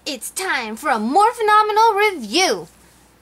It's time for a more phenomenal review.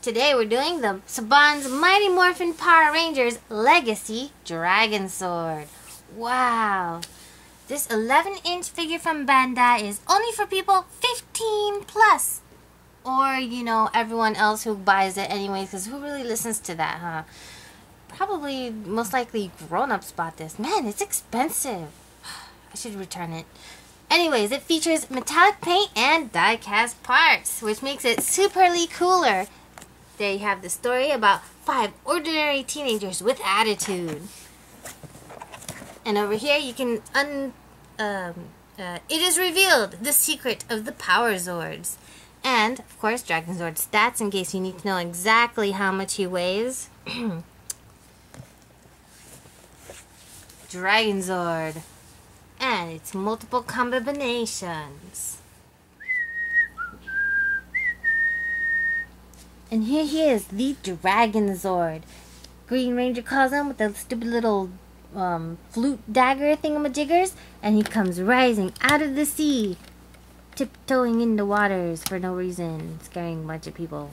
Today we're doing the Saban's Mighty Morphin Power Rangers Legacy Dragozord. Wow. This 11-inch figure from Bandai is only for people 15 plus. Or, you know, everyone else who buys it anyways, because who really listens to that, huh? Probably, most likely, grown-ups bought this. Man, it's expensive. I should return it. Anyways, it features metallic paint and die-cast parts, which makes it superly cooler. There you have the story about 5 ordinary teenagers with attitude. And over here you can it is revealed the secret of the Power Zords. And, of course, Dragozord stats in case you need to know exactly how much he weighs. Dragozord. And its multiple combinations. And here he is, the Dragozord. Green Ranger calls him with the stupid little flute dagger thingamajiggers. And he comes rising out of the sea, tiptoeing in the waters for no reason, scaring a bunch of people.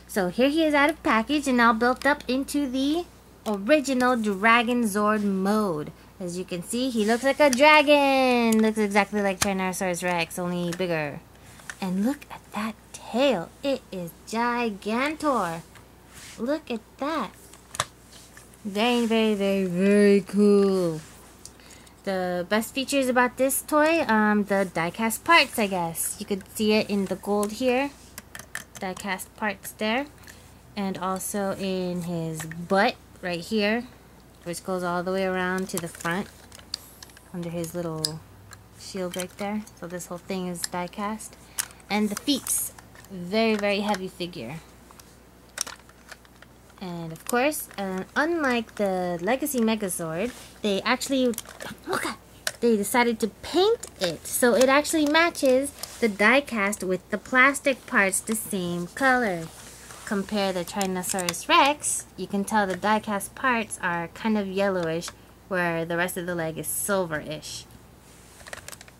So here he is out of package and now built up into the original Dragozord mode. As you can see, he looks like a dragon. Looks exactly like Tyrannosaurus Rex, only bigger. And look at that tail. It is gigantor. Look at that. Very, very, very, very cool. The best features about this toy, the die-cast parts, I guess. You could see it in the gold here. Die-cast parts there. And also in his butt right here, which goes all the way around to the front under his little shield right there. So this whole thing is die-cast. And the feet, very, very heavy figure. And of course, unlike the Legacy Megazord, they actually, they decided to paint it. So it actually matches the die-cast with the plastic parts the same color. Compare the Tyrannosaurus Rex, you can tell the die-cast parts are kind of yellowish, where the rest of the leg is silverish.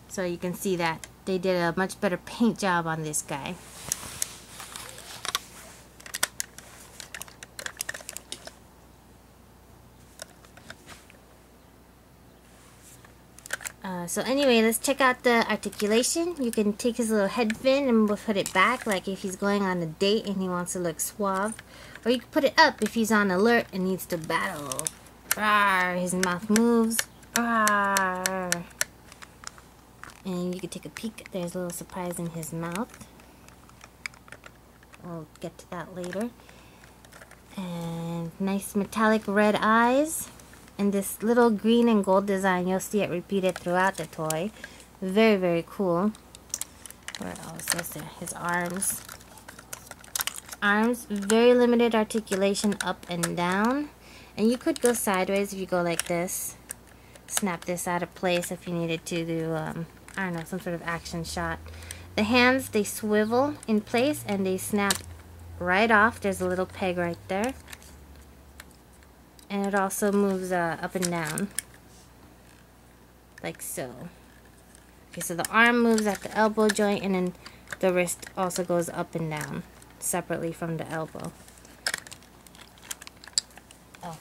So you can see that they did a much better paint job on this guy. So anyway, let's check out the articulation. You can take his little head fin and put it back, like if he's going on a date and he wants to look suave. Or you can put it up if he's on alert and needs to battle. Rawr, his mouth moves. Rawr. And you can take a peek. There's a little surprise in his mouth. We'll get to that later. And nice metallic red eyes. And this little green and gold design, you'll see it repeated throughout the toy. Very, very cool. Where else is there? His arms. Arms, very limited articulation up and down. And you could go sideways if you go like this. Snap this out of place if you needed to do, I don't know, some sort of action shot. The hands, they swivel in place and they snap right off. There's a little peg right there. And it also moves up and down, like so. Okay, so the arm moves at the elbow joint, and then the wrist also goes up and down, separately from the elbow. Oh,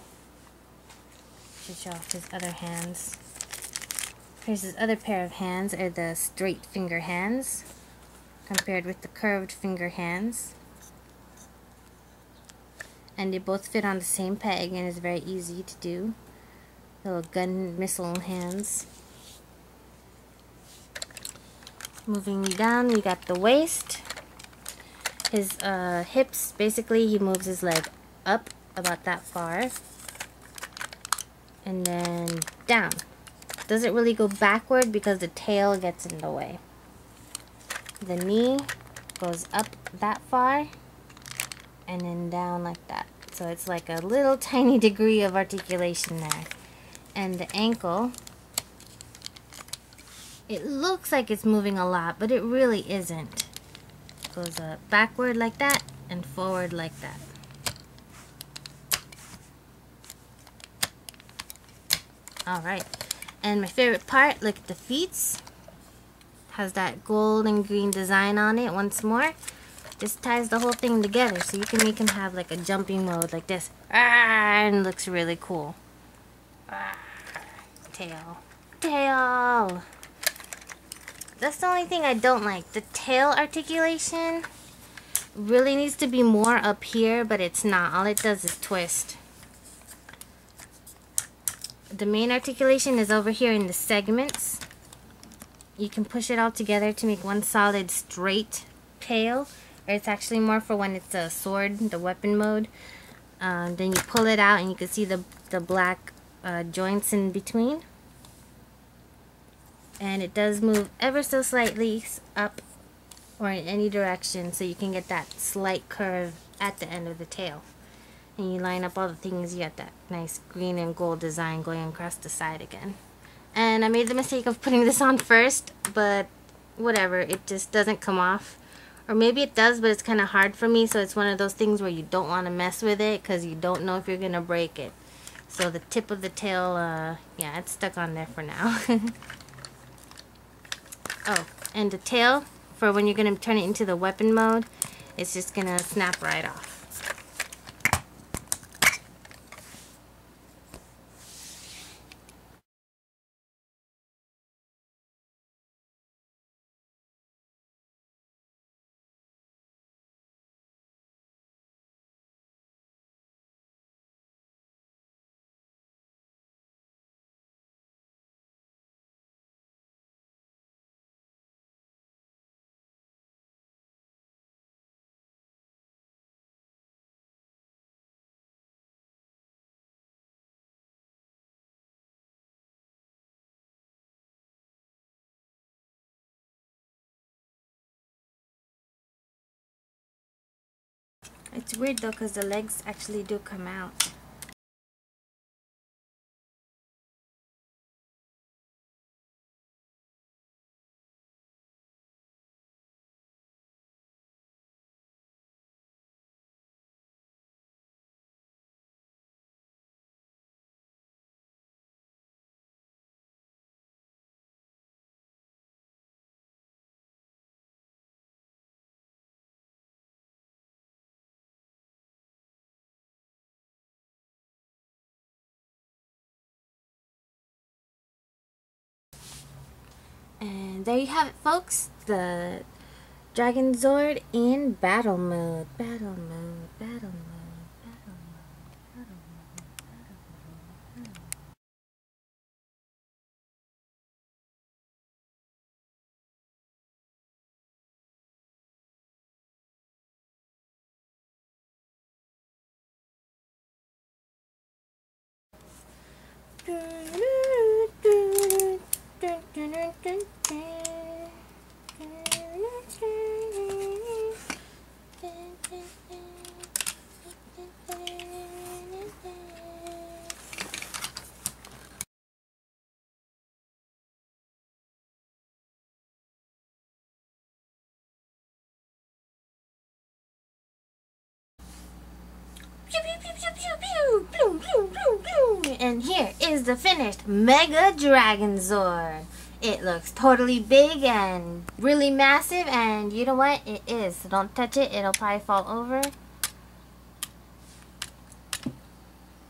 should show off his other hands. Here's his other pair of hands, are the straight finger hands, compared with the curved finger hands. And they both fit on the same peg and it's very easy to do. Little gun missile hands. Moving down, we got the waist. His hips, basically he moves his leg up about that far. And then down. Doesn't really go backward because the tail gets in the way. The knee goes up that far. And then down like that. So it's like a little tiny degree of articulation there. And the ankle, it looks like it's moving a lot, but it really isn't. It goes backward like that and forward like that. Alright. And my favorite part, look at the feet. has that gold and green design on it once more. Just ties the whole thing together, so you can make him have like a jumping mode like this. And it looks really cool. Tail. Tail! That's the only thing I don't like. The tail articulation really needs to be more up here, but it's not. All it does is twist. The main articulation is over here in the segments. You can push it all together to make one solid straight tail. Or it's actually more for when it's a sword, the weapon mode. Then you pull it out and you can see the black joints in between. And it does move ever so slightly up or in any direction, so you can get that slight curve at the end of the tail. And you line up all the things, you get that nice green and gold design going across the side again. And I made the mistake of putting this on first, but whatever, it just doesn't come off. Or maybe it does, but it's kind of hard for me, so it's one of those things where you don't want to mess with it because you don't know if you're going to break it. So the tip of the tail, yeah, it's stuck on there for now. Oh, and the tail, for when you're going to turn it into the weapon mode, it's just going to snap right off. It's weird though, because the legs actually do come out. And there you have it, folks. The Dragon Zord in battle mode. Battle mode. Battle mode. Battle mode. Battle mode. Battle mode. And here is the finished Mega Dragozord. It looks totally big and really massive, and you know what? It is. So don't touch it. It'll probably fall over.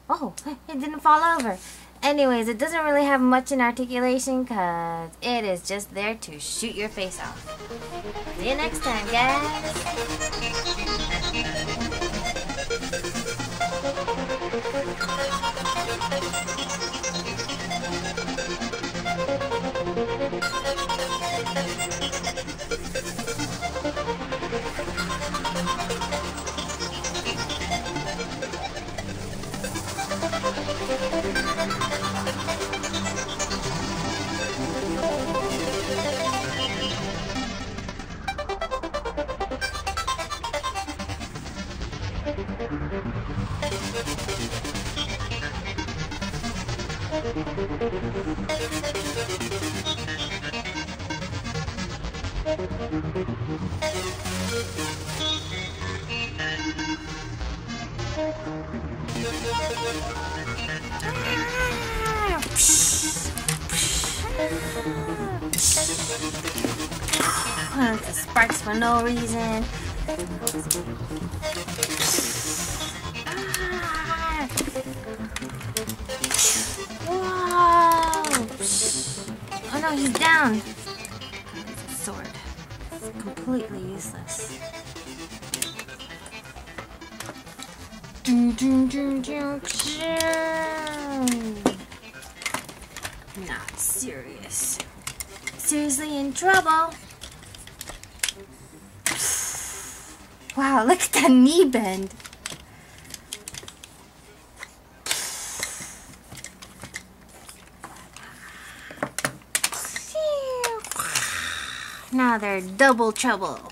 Oh, it didn't fall over. Anyways, it doesn't really have much in articulation because it is just there to shoot your face off. See you next time, guys. The sparks for no reason. Ah. Whoa! Oh no, he's down. Sword. It's completely useless. Not serious. Seriously in trouble. Wow, look at that knee bend. Now they're double trouble.